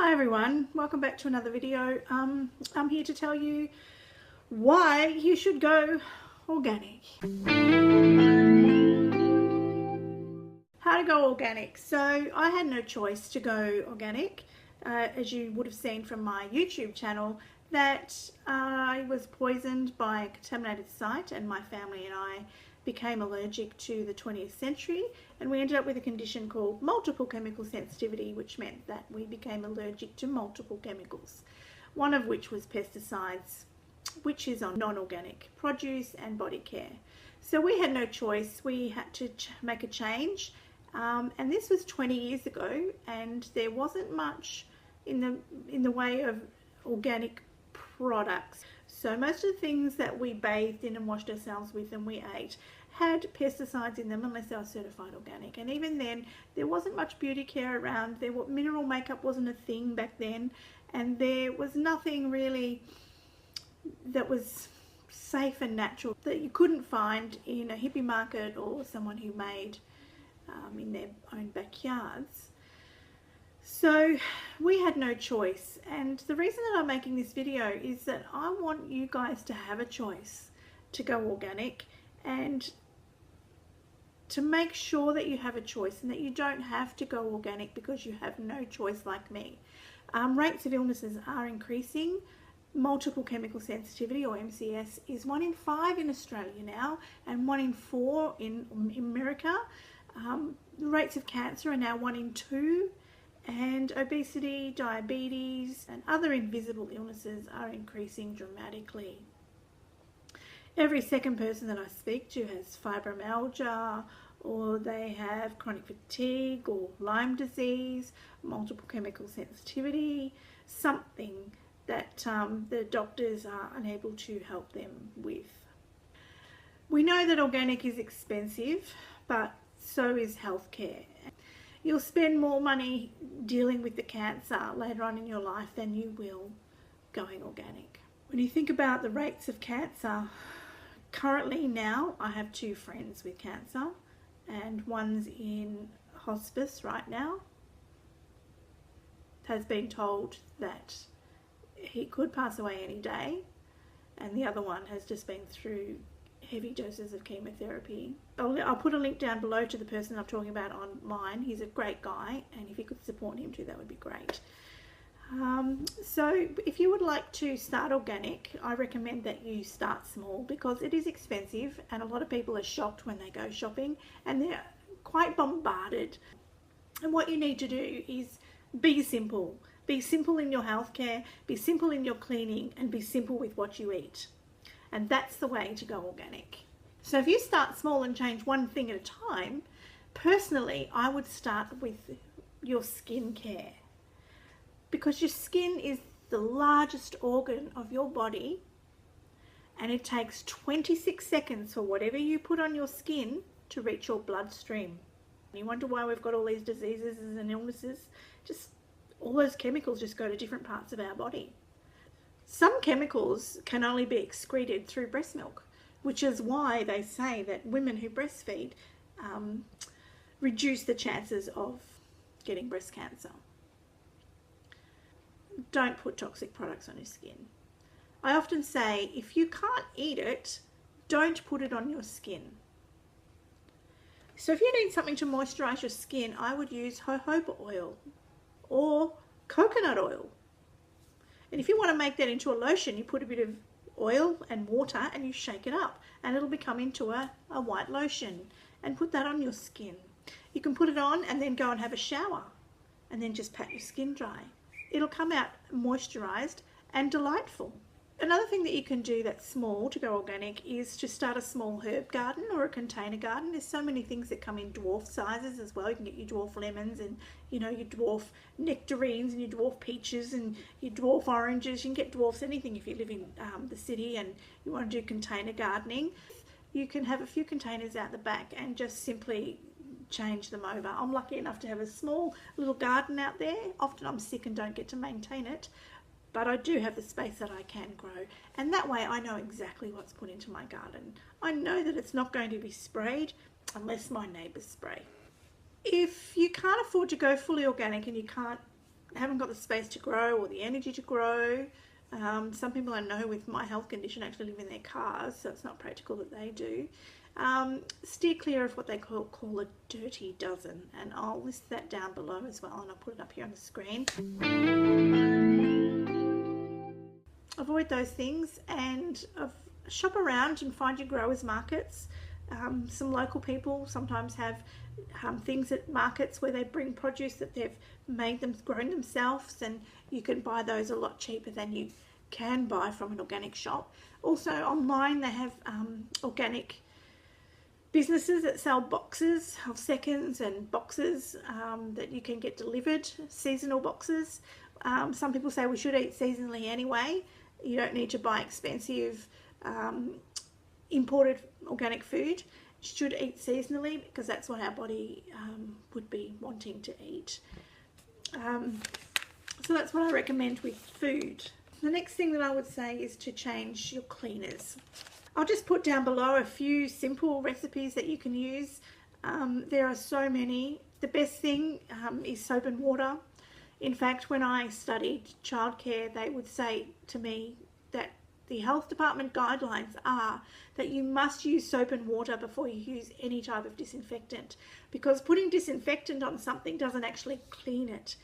Hi everyone, welcome back to another video. I'm here to tell you why you should go organic. How to go organic. So I had no choice to go organic, as you would have seen from my YouTube channel, that I was poisoned by a contaminated site and my family and I became allergic to the 20th century, and we ended up with a condition called multiple chemical sensitivity, which meant that we became allergic to multiple chemicals, one of which was pesticides, which is on non-organic produce and body care. So we had no choice. We had to make a change, and this was 20 years ago, and there wasn't much in the way of organic products. So most of the things that we bathed in and washed ourselves with and we ate had pesticides in them unless they were certified organic. And even then, there wasn't much beauty care around. Mineral makeup wasn't a thing back then, and there was nothing really that was safe and natural that you couldn't find in a hippie market or someone who made in their own backyards. So we had no choice, and the reason that I'm making this video is that I want you guys to have a choice to go organic, and to make sure that you have a choice and that you don't have to go organic because you have no choice like me. Rates of illnesses are increasing. Multiple chemical sensitivity, or MCS, is 1 in 5 in Australia now and 1 in 4 in America. The rates of cancer are now 1 in 2. And obesity, diabetes, and other invisible illnesses are increasing dramatically. Every second person that I speak to has fibromyalgia, or they have chronic fatigue, or Lyme disease, multiple chemical sensitivity, something that the doctors are unable to help them with. We know that organic is expensive, but so is healthcare. You'll spend more money dealing with the cancer later on in your life than you will going organic. When you think about the rates of cancer, currently now I have 2 friends with cancer, and one's in hospice right now, has been told that he could pass away any day, and the other one has just been through heavy doses of chemotherapy. I'll put a link down below to the person I'm talking about online. He's a great guy, and if you could support him too, that would be great. So if you would like to start organic, I recommend that you start small, because it is expensive and a lot of people are shocked when they go shopping and they're quite bombarded. And what you need to do is be simple. Be simple in your healthcare, be simple in your cleaning, and be simple with what you eat. And that's the way to go organic. So if you start small and change one thing at a time, personally, I would start with your skin care, because your skin is the largest organ of your body, and it takes 26 seconds for whatever you put on your skin to reach your bloodstream. You wonder why we've got all these diseases and illnesses? Just all those chemicals just go to different parts of our body. Some chemicals can only be excreted through breast milk, which is why they say that women who breastfeed reduce the chances of getting breast cancer. Don't put toxic products on your skin. I often say, if you can't eat it, don't put it on your skin. So if you need something to moisturize your skin, I would use jojoba oil or coconut oil. And if you want to make that into a lotion, you put a bit of oil and water and you shake it up, and it'll become into a white lotion, and put that on your skin. You can put it on and then go and have a shower and then just pat your skin dry. It'll come out moisturized and delightful. Another thing that you can do that's small to go organic is to start a small herb garden or a container garden. There's so many things that come in dwarf sizes as well. You can get your dwarf lemons and your dwarf nectarines and your dwarf peaches and your dwarf oranges. You can get dwarfs anything if you live in the city and you want to do container gardening. You can have a few containers out the back and just simply change them over. I'm lucky enough to have a small little garden out there. Often I'm sick and don't get to maintain it, but I do have the space that I can grow, and that way I know exactly what's put into my garden. I know that it's not going to be sprayed unless my neighbours spray. If you can't afford to go fully organic and you can't haven't got the space to grow or the energy to grow. Some people I know with my health condition actually live in their cars, so it's not practical that they do. Steer clear of what they call a dirty dozen, and I'll list that down below as well, and I'll put it up here on the screen. Avoid those things and shop around and find your growers markets. Some local people sometimes have things at markets where they bring produce that they've grown themselves, and you can buy those a lot cheaper than you can buy from an organic shop. Also online they have organic businesses that sell boxes of seconds and boxes that you can get delivered, seasonal boxes. Some people say we should eat seasonally anyway. You don't need to buy expensive imported organic food. You should eat seasonally because that's what our body would be wanting to eat. So that's what I recommend with food. The next thing that I would say is to change your cleaners. I'll just put down below a few simple recipes that you can use. There are so many. The best thing is soap and water. In fact, when I studied childcare, they would say to me that the health department guidelines are that you must use soap and water before you use any type of disinfectant, because putting disinfectant on something doesn't actually clean it.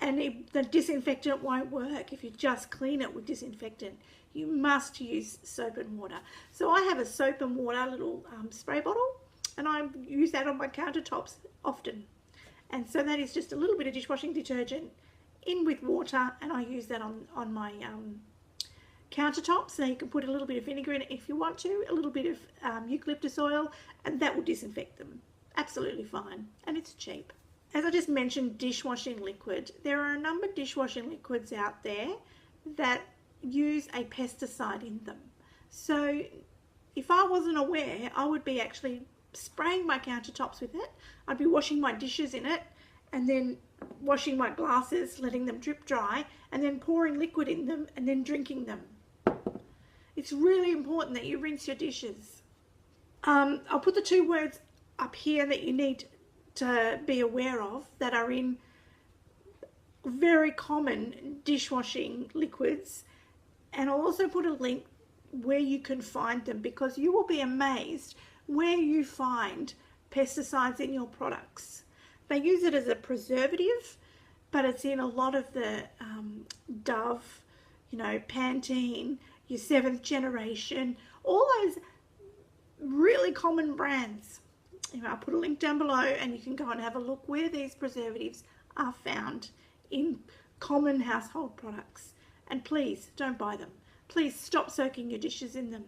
And the disinfectant won't work if you just clean it with disinfectant. You must use soap and water. So I have a soap and water little spray bottle, and I use that on my countertops often. And so that is just a little bit of dishwashing detergent in with water, and I use that on my countertops. Now you can put a little bit of vinegar in it if you want to, a little bit of eucalyptus oil, and that will disinfect them. Absolutely fine, and it's cheap. As I just mentioned, dishwashing liquid. There are a number of dishwashing liquids out there that use a pesticide in them. So if I wasn't aware, I would be actually spraying my countertops with it. I'd be washing my dishes in it, and then washing my glasses, letting them drip dry, and then pouring liquid in them and then drinking them. It's really important that you rinse your dishes. I'll put the two words up here that you need to be aware of that are in very common dishwashing liquids, and I'll also put a link where you can find them, because you will be amazed where you find pesticides in your products. They use it as a preservative, but it's in a lot of the Dove, you know, Pantene, your 7th generation, all those really common brands. I'll put a link down below and you can go and have a look where these preservatives are found in common household products. And please don't buy them. Please stop soaking your dishes in them.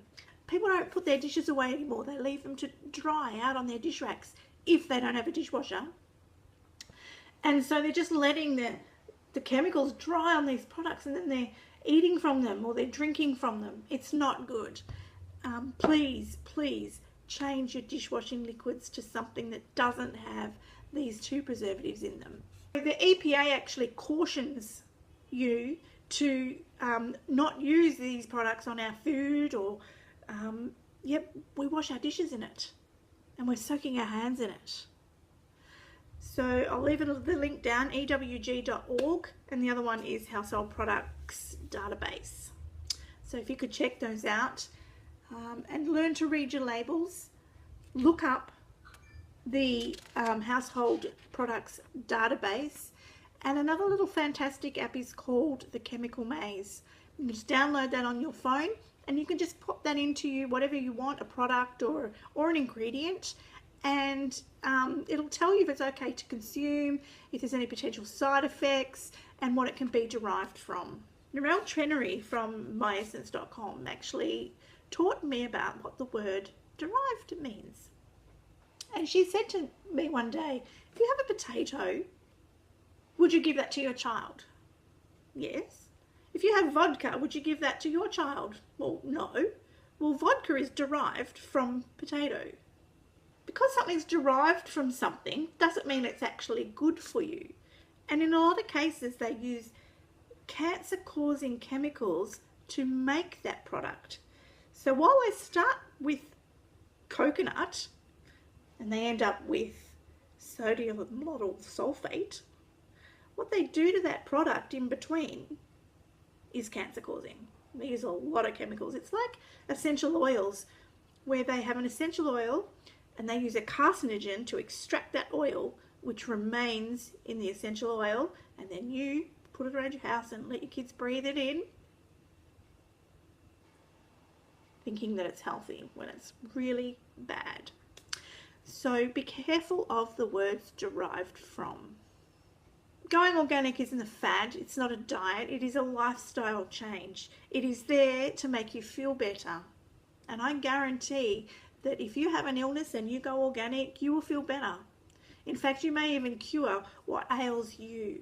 People don't put their dishes away anymore. They leave them to dry out on their dish racks if they don't have a dishwasher. And so they're just letting the chemicals dry on these products, and then they're eating from them or they're drinking from them. It's not good. Please change your dishwashing liquids to something that doesn't have these two preservatives in them. The EPA actually cautions you to not use these products on our food, or we wash our dishes in it and we're soaking our hands in it. So I'll leave the link down, ewg.org, and the other one is Household Products Database. So if you could check those out and learn to read your labels, look up the Household Products Database. And another little fantastic app is called the Chemical Maze. You can just download that on your phone, and you can just pop that into whatever you want, a product or an ingredient, and it'll tell you if it's okay to consume, if there's any potential side effects, and what it can be derived from. Narelle Trenery from myessence.com actually taught me about what the word derived means. And she said to me one day, if you have a potato, would you give that to your child? Yes. If you have vodka, would you give that to your child? Well, no. Well, vodka is derived from potato. Because something's derived from something doesn't mean it's actually good for you. And in a lot of cases, they use cancer-causing chemicals to make that product. So while they start with coconut and they end up with sodium lauryl sulfate, what they do to that product in between is cancer causing. They use a lot of chemicals. It's like essential oils, where they have an essential oil and they use a carcinogen to extract that oil, which remains in the essential oil, and then you put it around your house and let your kids breathe it in, thinking that it's healthy when it's really bad. So be careful of the words derived from. Going organic isn't a fad, it's not a diet, it is a lifestyle change. It is there to make you feel better. And I guarantee that if you have an illness and you go organic, you will feel better. In fact, you may even cure what ails you.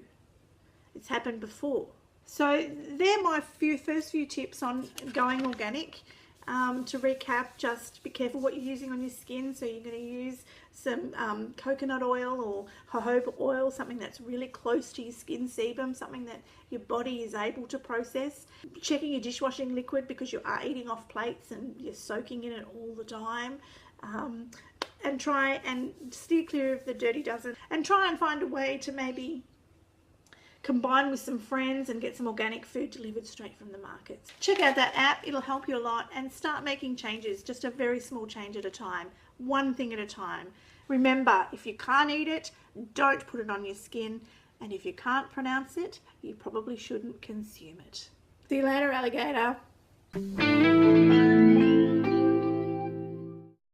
It's happened before. So they're my first few tips on going organic. To recap, just be careful what you're using on your skin. So you're going to use some coconut oil or jojoba oil, something that's really close to your skin sebum, something that your body is able to process. Checking your dishwashing liquid, because you are eating off plates and you're soaking in it all the time. And try and steer clear of the dirty dozen, and try and find a way to maybe combine with some friends and get some organic food delivered straight from the markets. Check out that app, it'll help you a lot, and start making changes, just a very small change at a time, one thing at a time. Remember, if you can't eat it, don't put it on your skin, and if you can't pronounce it, you probably shouldn't consume it. See you later, alligator.